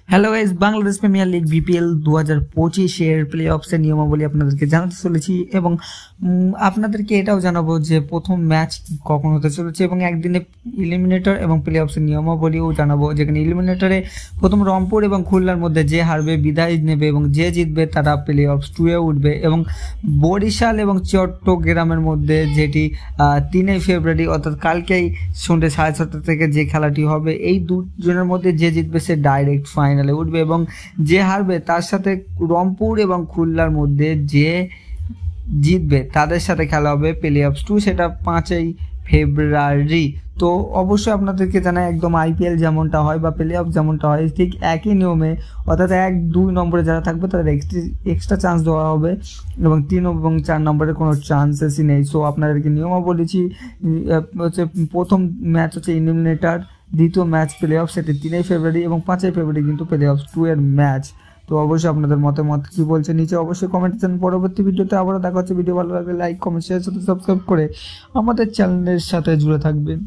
Hello guys, Bangladesh premier league BPL 2025 play অফসের নিয়মাবলী আপনাদেরকে জানাতে চলেছি এবং আপনাদেরকে এটাও জানাবো যে প্রথম ম্যাচ কখন হতে চলেছে এবং একদিনে এলিমিনেটর এবং প্লে অফসের নিয়মাবলীও জানাবো, যেখানে এলিমিনেটরে প্রথম রংপুর এবং খুলনার মধ্যে যে হারবে বিদায় নেবে এবং যে জিতবে তারা প্লে অফস 2-এ উঠবে, এবং বরিশাল এবং চট্টগ্রামের মধ্যে যেটি 3 ফেব্রুয়ারি অর্থাৎ কালকেই সন্ধ্যে 6:30 থেকে যে খেলাটি হবে, এই দুজনের মধ্যে যে জিতবে সে ডাইরেক্ট ফাইনালে উঠবে এবং যে হারবে তার সাথে রংপুর এবং খুলনার মধ্যে যে জিতবে তাদের সাথে খেলা হবে প্লে অফস 2, সেটা 5 ফেব্রুয়ারি। তো অবশ্যই আপনাদেরকে জানাই, একদম আইপিএল যেমনটা হয় বা প্লে অফ যেমনটা হয় ঠিক একই নিয়মে, অর্থাৎ 1-2 নম্বরে যারা থাকবে তাদের এক্সট্রা চান্স দেওয়া হবে এবং 3 এবং 4 নম্বরে কোনো চান্সেসই নেই। সো আপনাদেরকে নিয়মও বলেছি, হচ্ছে প্রথম ম্যাচ হচ্ছে এলিমিনেটর, দ্বিতীয় ম্যাচ প্লে অফ, সেটি 3 ফেব্রুয়ারি এবং 5 ফেব্রুয়ারি কিন্তু প্লে অফ 2 এর ম্যাচ। তো অবশ্যই আপনাদের মতামত কি বলছে নিচে অবশ্যই কমেন্ট জানান। পরবর্তী ভিডিওতে আবারও দেখা হচ্ছে। ভিডিও ভালো লাগলে লাইক, কমেন্ট, শেয়ার, সাথে সাবস্ক্রাইব করে আমাদের চ্যানেলের সাথে জুড়ে থাকবেন।